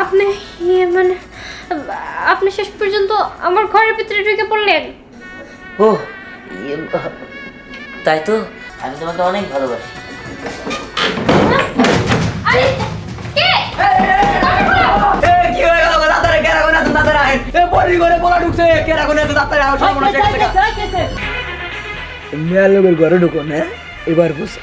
আপনি মানে আপনি শেষ পর্যন্ত আমার ঘরের ভিতরে ঢুকে পড়লেন। ও তাই তো, আমি তোমাকে অনেক ভালোবাসি। আরে কে? কি হয়ে গেল দাদারে? কেরা কোনে আছে দাদারে? আহেন এ পরি করে বলা ঢুকছে। কেরা কোনে আছে দাদারে? আও সব মনে আছে। মিয়া লোকের ঘরে ঢুকো না, এবার বুঝো।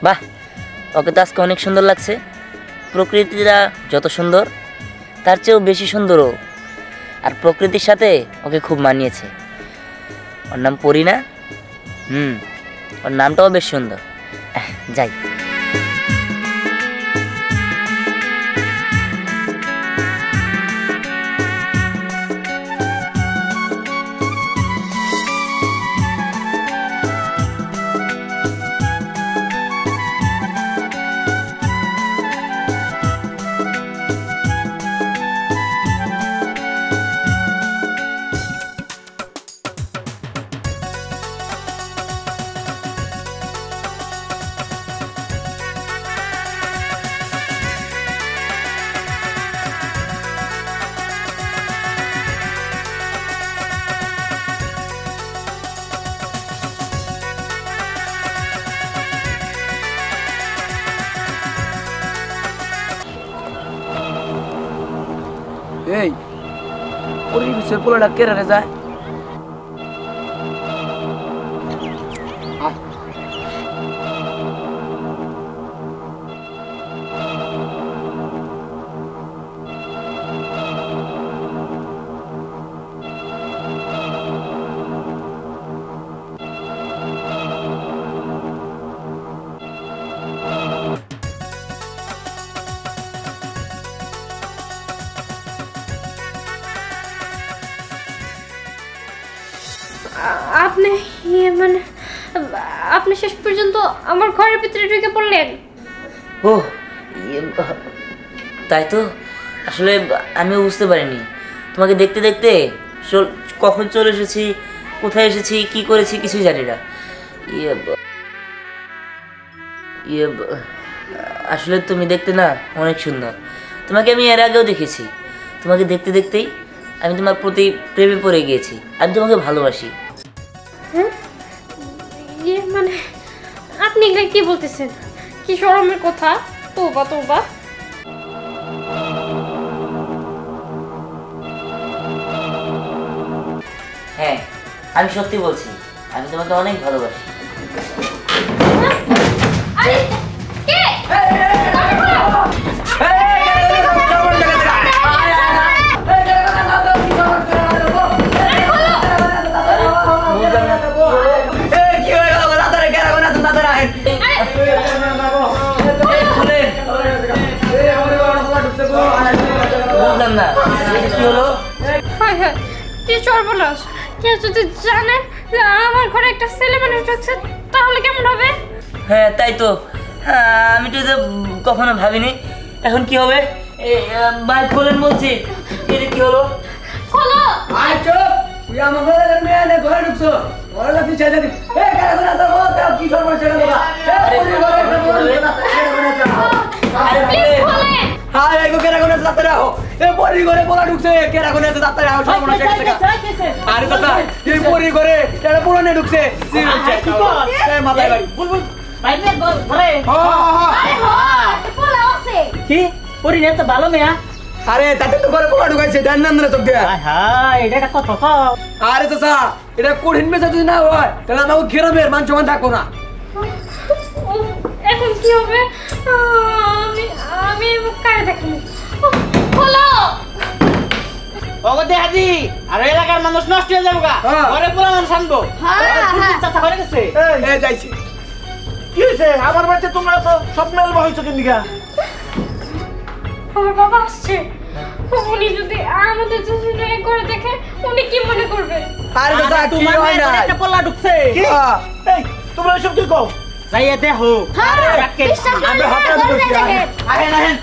বাহ, ওকে তো আজকে অনেক সুন্দর লাগছে। প্রকৃতিটা যত সুন্দর তার চেয়েও বেশি সুন্দরও, আর প্রকৃতির সাথে ওকে খুব মানিয়েছে। ওর নাম পরি না? ওর নামটাও বেশ সুন্দর। যাই। এই পরিবেশের পোলাটা কেরারে যায়। আপনি মানে আপনি শেষ পর্যন্ত আমার ঘরের ভিতরে ঢুকে পড়লেন। ও তাই তো, আসলে আমিও বুঝতে পারিনি। তোমাকে দেখতে দেখতে কখন চলে এসেছি, কোথায় এসেছি, কি করেছি কিছুই জানি না। আসলে তুমি দেখতে না অনেক সুন্দর। তোমাকে আমি এর আগেও দেখেছি। তোমাকে দেখতে দেখতেই আমি তোমার প্রতি প্রেমে পড়ে গিয়েছি। আমি তোমাকে ভালোবাসি। হ্যাঁ মানে আপনি এগুলো কি বলতেছেন? কি শরমের কথা! তওবা তওবা। হ্যাঁ, আমি সত্যি বলছি, আমি তোমাকে অনেক ভালোবাসি। আরে কে? বুঝলাম না কি হলো। কি সর্বনাশ! কেউ যদি জানে যে আমার ঘরে একটা ছেলে মানুষ ঢুকছে তাহলে কেমন হবে? হ্যাঁ তাই তো, আমি তো কখনো ভাবিনি। এখন কি হবে? বাইক খোলেন বলছি। এটা কি হলো? খোলো! আয় চুপ! তুই আমার মেয়ে নে ঘরে ঢুকছো। ঘরে না তুই চাই যাবি। এ কেন না তো বল কি সর্বনাশ হয়ে গেল? আরে প্লিজ খোলেন। হাই এগো কেরা কোনে আছে দাঁতে রাখো। এ পরি করে বলা ঢুকছে। কেরা কোনে আছে দাঁতে রাখো সব মনে আছে। আরে দাদা এই পরি করে এটা পুরনে ঢুকছে। এ মাথায় বাড়ি বুলবুল বাইরে ঘরে। আরে হ্যাঁ খোলা আছে। কি পরি না তো ভালো মেয়া। আরে তাতে তো করে বলা ঢুকাইছে ডান নাম না তোকে। হ্যাঁ এটা একটা কথা তো। আরে চাচা এটা কঠিন বেচা যদি না হয় তাহলে আমাকে গ্রামের মান সমান থাকবো না। এখন কি হবে? আমি কারে দেখি। খোলো! ওগো দেহাদি আর এলাকার মানুষ নষ্ট হয়ে যাবো গা। ঘরে পুরো মানুষ আনবো। হ্যাঁ চাচা করে গেছে। এই যাইছি। কি হয়েছে আমার বাড়িতে তোমরা তো সব মেল বহাইছো কেন দিঘা? আমার বাবা আসছে, উনি যদি আমাদের দুজনে করে দেখে উনি কি মনে করবে? আরে দাদা কি তোমার হয় মেয়ের না ঘরে একটা পোলা ঢুকছে। কি? এই তোমরা এসব কি কও? যাইয়ে দেখো। আরে রাকেশ, বিশ্বাস আমরা করলে হাতে না, ধরছি ঘরে দেখেন। আহেন আহেন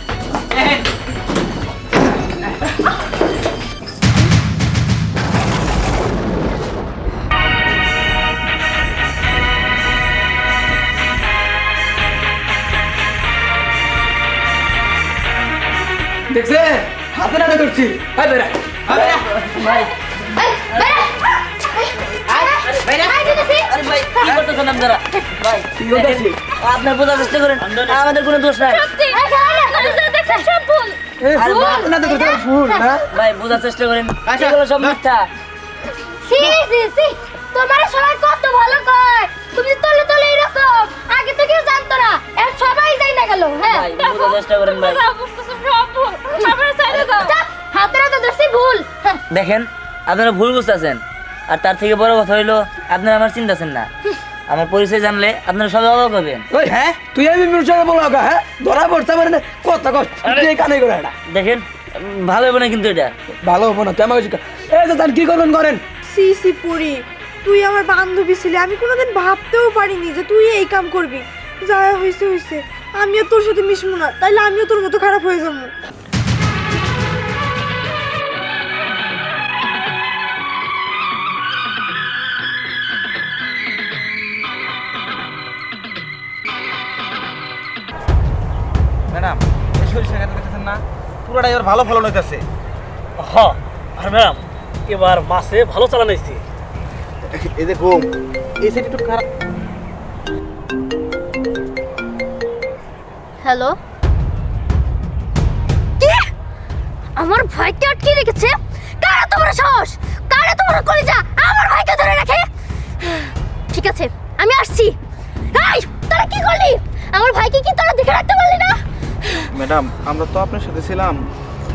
আহেন দেখছে হাতে নাতে ধরছি আই বেরা ভাই এই, বেরো। এই, দিতেছি। আরে ভাই কি করতেছেন আপনারা? ভাই কি করতেছি? আপনার বোঝার চেষ্টা করেন, আমাদের কোনো দোষ নাই। সত্যি। এই, ঘরে দেখছেন সব ভুল। এ হাতে নাতে ধরতে ফুল না ভাই বোঝার চেষ্টা করেন, এগুলো সব মিথ্যা। সি সি সি, তোমার সবাই কত ভালো কয়, তুমি তলে তলে এরকম, আগে তো কেউ জানতো না, এখন সবাই যাই না গেল। হ্যাঁ, ভাই বোঝার চেষ্টা করেন ভাই। হাতের হাতে ধরছি ভুল। হ্যাঁ, দেখেন আপনারা ভুল বুঝতেছেন, আর তার থেকে বড় কথা হইলো আপনারা আমার চিন্তাছেন না। আমার পরিচয় জানলে আপনারা সবাই অবাক হবেন। ওই হ্যাঁ তুই আমি মিউজিক বলো গা হ্যাঁ ধরা পড়তে পারে না কত কষ্ট তুই কানে করে এটা দেখেন ভালো হবে না কিন্তু এটা। ভালো হবো না তুই আমাকে শিখা এই যে তার কি করবেন করেন সি সি পুরি, তুই আমার বান্ধবী ছিলি, আমি কোনোদিন ভাবতেও পারিনি যে তুই এই কাম করবি। যা হয়েছে হয়েছে, আমিও তোর সাথে মিশবো না, তাইলে আমিও তোর মতো খারাপ হয়ে যাবো। ম্যাডাম এই সরিষা খেতে দেখতেছেন না পুরোটা এবার ভালো ফলন হইতেছে। হ আর ম্যাডাম এবার মাছে ভালো চালান হয়েছে। এই যে গম এই সাইড একটু খারাপ। হ্যালো, কি আমার ভাইকে আটকে রেখেছে? কারা তোমার সাহস, কারা তোমার কলিজা আমার ভাইকে ধরে রাখে? ঠিক আছে আমি আসছি। এই তোরা কি করলি? আমার ভাইকে কি তোরা দেখে রাখতে পারলি না? ম্যাডাম আমরা তো আপনার সাথে ছিলাম,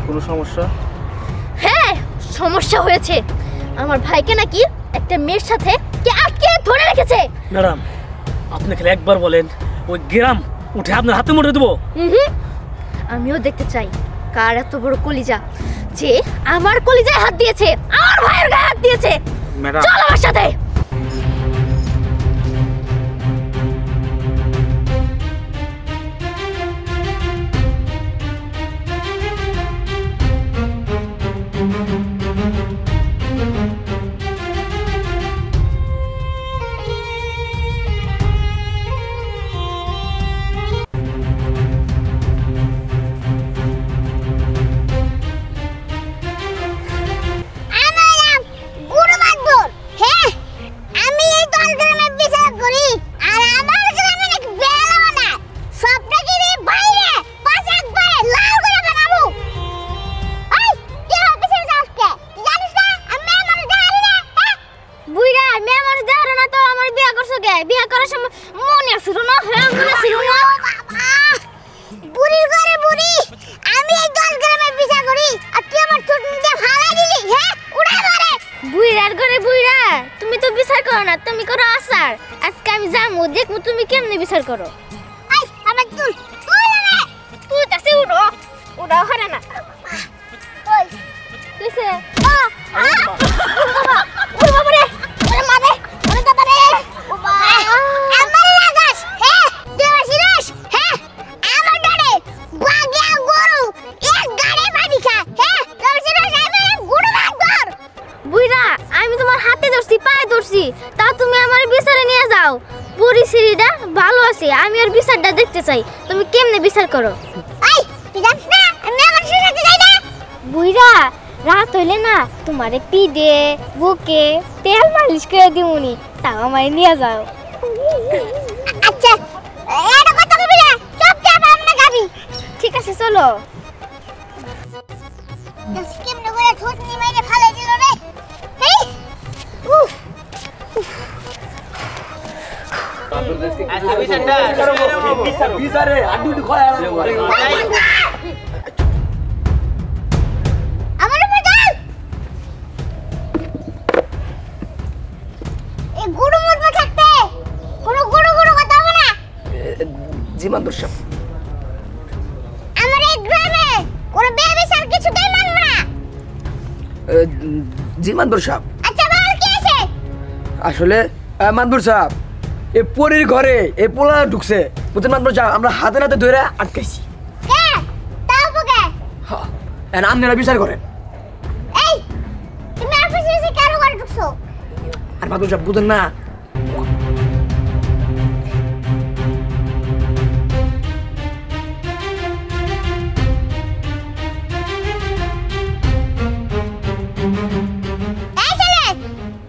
কোনো সমস্যা? হ্যাঁ সমস্যা হয়েছে, আমার ভাইকে নাকি একটা মেয়ের সাথে কে আটকে ধরে রেখেছে। ম্যাডাম আপনি খালি একবার বলেন, ওই গ্রাম উঠে আপনার হাতে মুঠে দেবো। আমিও দেখতে চাই কার এত বড় কলিজা যে আমার কলিজায় হাত দিয়েছে, আমার ভাইয়ের গায়ে হাত দিয়েছে। ম্যাডাম চল আমার সাথে। বিয়ে করার সময় মনে আসিল না? হ্যাঁ মনে আসিল না? বুড়ির ঘরে বুড়ি, আমি এই 10 গ্রামের বিচার করি আর তুই আমার চুটনি দিয়ে ফালাই দিলি। হ্যাঁ উড়া মারে বুইরার ঘরে বুইরা, তুমি তো বিচার করো না, তুমি করো আচার। আজকে আমি যাবো দেখবো তুমি কেমনে বিচার করো। আই আমার চুল ওরে তুই কাছে উড়ো উড়া হারে না। ওই কিসে বাবা ওরে বাবা রে ওরে মারে ওরে দাদা রে আমার লাগাস। হ্যাঁ তুই আসিস? হ্যাঁ আমার গাড়ি বাগিয়া গরু এক গাড়ি পানি খা। হ্যাঁ তুই আসিস? আমি গরু মার বুইরা, আমি তোমার হাতে ধরছি পায়ে ধরছি, তা তুমি আমার বিচারে নিয়ে যাও। পরিস্থিতিটা ভালো আছে, আমি ওর বিচারটা দেখতে চাই, তুমি কেমনে বিচার করো। এই তুই জানিস না আমি আমার সাথে যাই না? বুইরা রাত হইলে না তোমারে পিঠে বুকে তেল মালিশ করে দিমুনি, তাও আমায় নিয়ে যাও। আচ্ছা এটা কথা কবি না, চুপচাপ আমরা যাবি। ঠিক আছে চলো। কেমনে করে ঠোঁটনি মেরে ফালাই দিল রে। এই উফ বিচারে আড্ডু খয়া আমার বাজাল এই গুরু মুরবা থাকতে কোনো গুরু গুরু কথা হবে না। জি মাদুর সাহেব। আমার এই গ্রামে কোনো বিয়ে বিচার কিছুতেই মানব না। জি মাদুর সাহেব। আচ্ছা বল কি আছে? আসলে মাদুর সাহেব এই পরীর ঘরে এই পোলা ঢুকছে বুঝলেন মাদুর সাহেব, আমরা হাতে নাতে ধরে আটকাইছি। কে তাও বকে? হ্যাঁ আপনারা বিচার করেন। এই তুমি আর পিছে কেন ঘরে ঢুকছো? আর মাদুর সাহেব বুঝেন না, এই ছেলে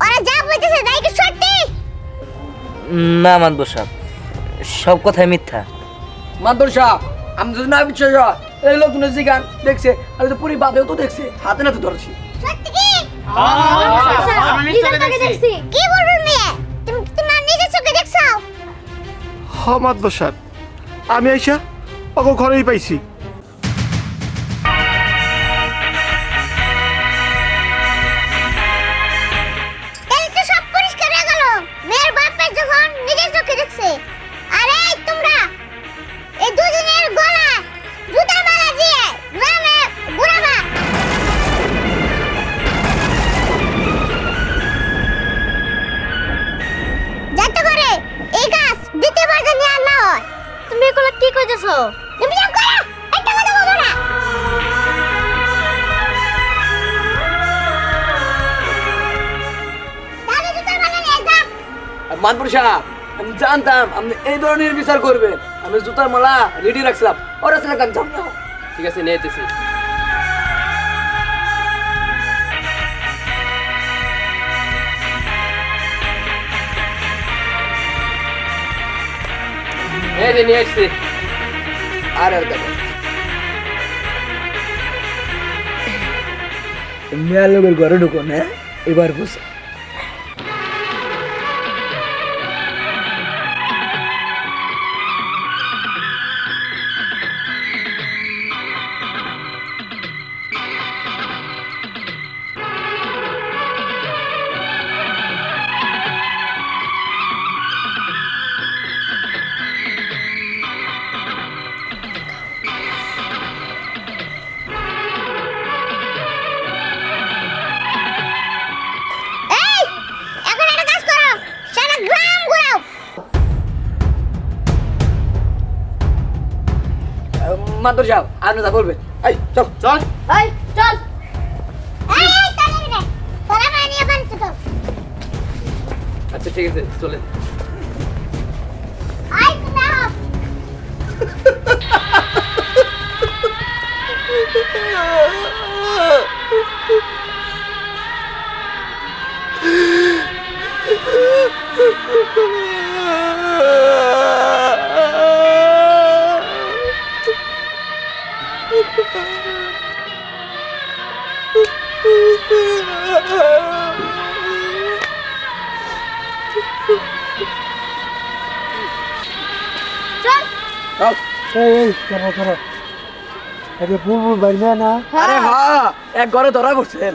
ওরা যা বলতেছে তাই কি সত্যি? না মাদবর সাহেব, সব কথাই মিথ্যা। মাদুর সাহেব আমি যদি না বিশ্বাস হয় এই লোক জিগান দেখছে আর তো পুরি বাদেও তো দেখছে, হাতে নাতে ধরেছি। সত্যি কি? আমি চোখে দেখছি। কি বলবেন মেয়ে? তুমি তোমার নিজের চোখে দেখছো? হমাদ বসার আমি আইসা ওকে ঘরেই পাইছি। তাহলে তো সব পরিষ্কার হয়ে গেল। মেয়ের বাপের যখন নিজের চোখে দেখছে, আরে তোমরা এই দুজনের গলা জুতা মালা দিয়ে গ্রামে ঘুরাবা। যাতে করে এই গাছ দ্বিতীয়বার যেন আর না হয়। তুমি এগুলো কি কইতেছো? তুমি যাও করো, একটা কথা বলো না। তাহলে জুতার মালা নিয়ে যা। মানপুর সাহেব আমি জানতাম আপনি এই ধরনের বিচার করবেন, আমি জুতার মালা রেডি রাখছিলাম। ওরা ছিল কান জাম না। ঠিক আছে নিয়েতেছি। এই যে নিয়ে আসছি। আর দেখো মেয়া লোকের ঘরে ঢুকুন। হ্যাঁ এবার বুঝো। এই এখন একটা কাজ করো, সারা গ্রাম ঘুরাও। মাদুর সাহেব আপনি যা বলবেন। এই চল চল। এই চল। এই তাহলে রে তোরা মানিয়ে বানতে তো। আচ্ছা ঠিক আছে চলেন। আই তুমি আও। আরে হ্যাঁ এক ঘরে ধরা পড়ছেন।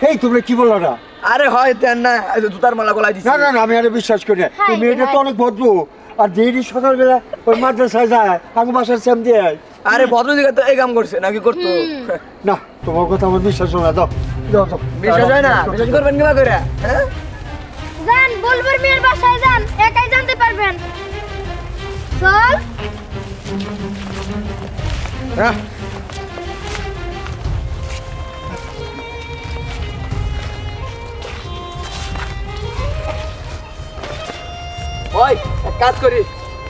এই তোমরা কি বলো না? আরে হয় তেন না এই যে জুতার মালা গলায় দিছি। না না না আমি আরে বিশ্বাস করি না। এই মেয়েটা তো অনেক ভদ্র, আর দেরি সকালবেলা ওই মাদ্রাসায় যায় আগে বাসার স্যাম দিয়ে। আরে ভদ্র দিকে তো এই কাম করছে নাকি করতো? না তোমার কথা আমার বিশ্বাস হয় না। দাও দাও দাও। বিশ্বাস হয় না? বিশ্বাস করবেন কিবা করে? হ্যাঁ যান বুলবুল মিয়ার বাসায় যান, একাই জানতে পারবেন। চল। হ্যাঁ ওই এক কাজ করি,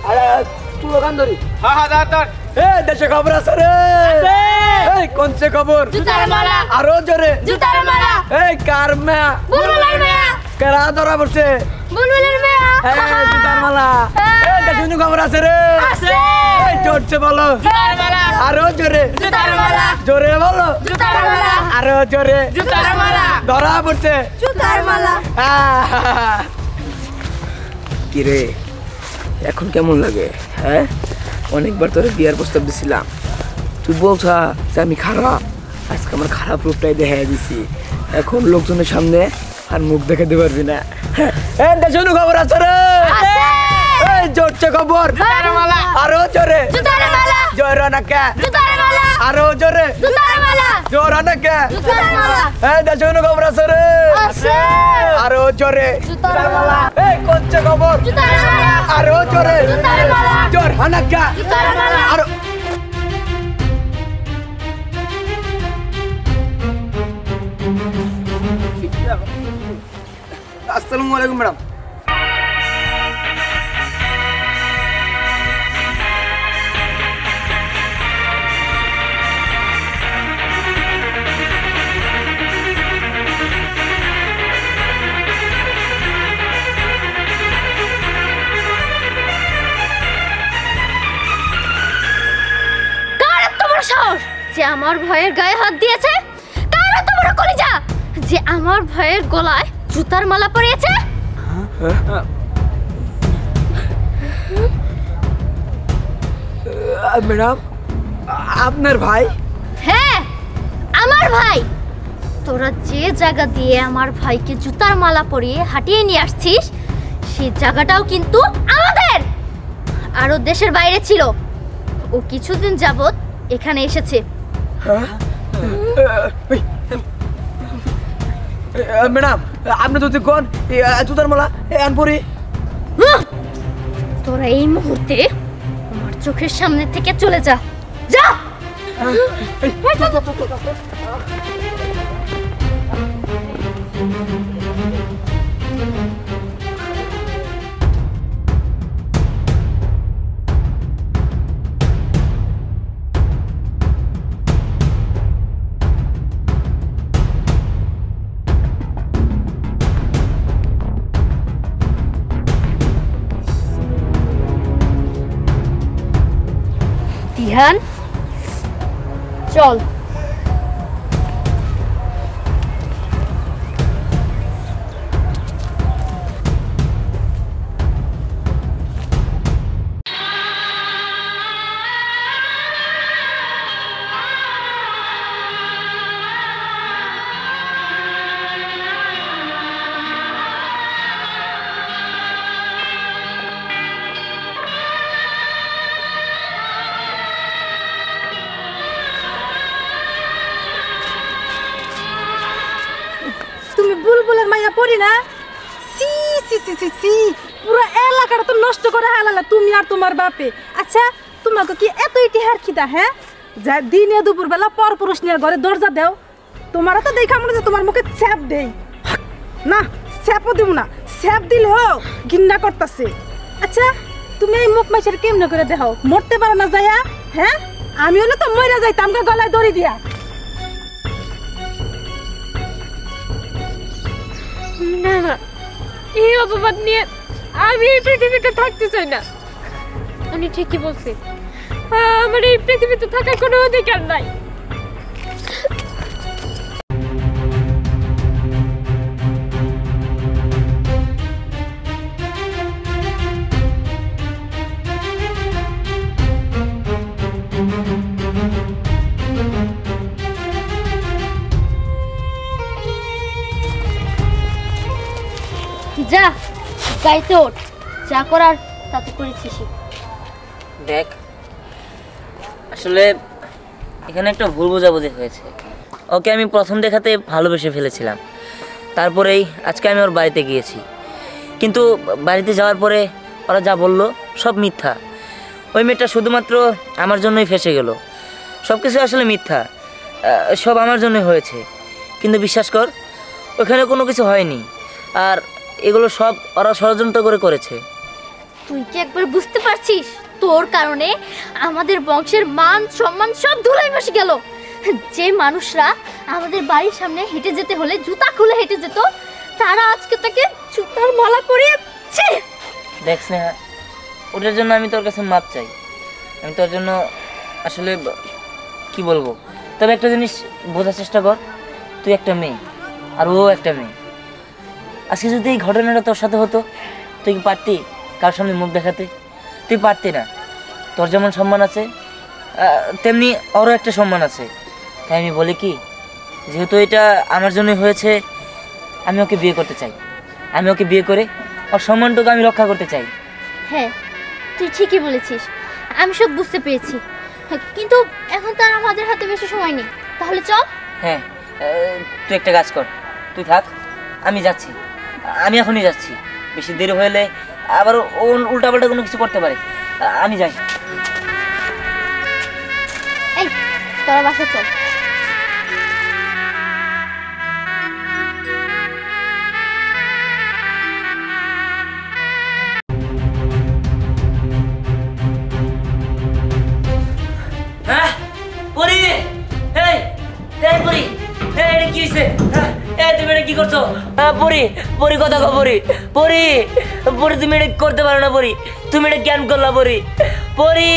আরে তুই দোকান ধরি। হ্যাঁ হ্যাঁ দাঁড় দাঁড়। এ দেশে খবর আছে রে। এই কোনছে খবর? জুতার মালা। আরো জোরে। জুতার মালা। এই কার মেয়া? বুলবুলের মেয়া। কেরা ধরা পড়ছে? বুলবুলের মেয়া। এই জুতার মালা। এই দেশে খবর আছে রে। আছে। এই জোরছে বলো। জুতার মালা। আরো জোরে। জুতার মালা। জোরে বলো। জুতার মালা। আরো জোরে। জুতার মালা। ধরা পড়ছে। জুতার মালা। কি রে এখন কেমন লাগে? হ্যাঁ অনেকবার তোরে বিয়ার প্রস্তাব দিছিলাম, তুই বলছা যে আমি খারাপ। আজকে আমার খারাপ রূপটাই দেখা দিছি। এখন লোকজনের সামনে আর মুখ দেখাতে পারবি না। দেশে খবর আছে রে। এই জোরছে খবর জুতার মালা আরো জোরে জুতার মালা জোর অনেকে জুতার মালা আরো জোরে জুতার মালা জোর অনেকে জুতার মালা এই দেশে কোনো খবর আছে রে আছে আরো জোরে জুতার মালা এই কোনছে খবর জুতার মালা আরো জোরে জুতার মালা জোর অনেকে জুতার মালা আরো আসসালামু আলাইকুম ম্যাডাম কার এত বড় সাহস যে আমার ভাইয়ের গায়ে হাত দিয়েছে? কার এত বড় কলিজা যে আমার ভাইয়ের গলায় জুতার মালা পরিয়েছে? ম্যাডাম আপনার ভাই হ্যাঁ আমার ভাই। তোরা যে জায়গা দিয়ে আমার ভাইকে জুতার মালা পরিয়ে হাঁটিয়ে নিয়ে আসছিস সেই জায়গাটাও কিন্তু আমাদের। আরও দেশের বাইরে ছিল, ও কিছুদিন যাবত এখানে এসেছে। ম্যাডাম আপনি যদি কোন জুতার মালা আনপুরি তোরা এই মুহূর্তে আমার চোখের সামনে থেকে চলে যা, যা। দিহান চল। তুমি বুলবুলের মাইয়া পড়ি না? সি সি সি সি সি, পুরো এলাকাটা তো নষ্ট করে হালালা তুমি আর তোমার বাপে। আচ্ছা তোমাকে কি এত ইতিহার খিদা? হ্যাঁ, যা দিনে দুপুর বেলা পর পুরুষ নিয়ে ঘরে দরজা দেও। তোমারও তো দেখা মনে যে তোমার মুখে ছ্যাপ দেই না, ছ্যাপও দিব না, ছ্যাপ দিলেও ঘৃণা করতেছে। আচ্ছা তুমি এই মুখ মাইসের কেমনে করে দেখাও? মরতে পারো না যাইয়া? হ্যাঁ, আমি হলে তো মরে যাইতাম গলায় দড়ি দিয়া। না না, এই অপবাদ নিয়ে আমি এই পৃথিবীতে থাকতে চাই না। উনি ঠিকই বলছে, আমার এই পৃথিবীতে থাকার কোনো অধিকার নাই। যা গাইতে ওঠ, যা করার তা তো করেছিস। দেখ আসলে এখানে একটা ভুল বোঝাবুঝি হয়েছে। ওকে আমি প্রথম দেখাতে ভালোবেসে ফেলেছিলাম, তারপরেই আজকে আমি ওর বাড়িতে গিয়েছি, কিন্তু বাড়িতে যাওয়ার পরে ওরা যা বললো সব মিথ্যা। ওই মেয়েটা শুধুমাত্র আমার জন্যই ফেসে গেল, সব কিছু আসলে মিথ্যা, সব আমার জন্যই হয়েছে। কিন্তু বিশ্বাস কর ওখানে কোনো কিছু হয়নি, আর এগুলো সব ওরা ষড়যন্ত্র করে করেছে। তুই কি একবার বুঝতে পারছিস তোর কারণে আমাদের বংশের মান সম্মান সব ধুলাই বসে গেল? যে মানুষরা আমাদের বাড়ির সামনে হেঁটে যেতে হলে জুতা খুলে হেঁটে যেত, তারা আজকে তাকে জুতার মালা পরিয়েছে। দেখ স্নেহা, ওটার জন্য আমি তোর কাছে মাপ চাই। আমি তোর জন্য আসলে কি বলবো, তবে একটা জিনিস বোঝার চেষ্টা কর, তুই একটা মেয়ে আর ও একটা মেয়ে। আজকে যদি এই ঘটনাটা তোর সাথে হতো, তুই কি পারতি কার সামনে মুখ দেখাতে? তুই পারতি না। তোর যেমন সম্মান আছে তেমনি ওরও একটা সম্মান আছে। তাই আমি বলি কি, যেহেতু এটা আমার জন্যই হয়েছে, আমি ওকে বিয়ে করতে চাই। আমি ওকে বিয়ে করে ওর সম্মানটুকু আমি রক্ষা করতে চাই। হ্যাঁ তুই ঠিকই বলেছিস, আমি সব বুঝতে পেরেছি, কিন্তু এখন তো আর আমাদের হাতে বেশি সময় নেই, তাহলে চল। হ্যাঁ তুই একটা কাজ কর, তুই থাক, আমি যাচ্ছি, আমি এখনই যাচ্ছি। বেশি দেরি হলে আবার উল্টাপাল্টা কোনো কিছু করতে পারে, আমি যাই। এই তোরা বাসা চল। হ্যাঁ পরি, এই এই পরি, এই এটা কি হইছে? এই তুমি এটা কি করছো? পরি, পরি কথা কও পরি, পরি, পরি তুমি এটা করতে পারো না পরি, তুমি এটা কেন করলা পরি, পরি?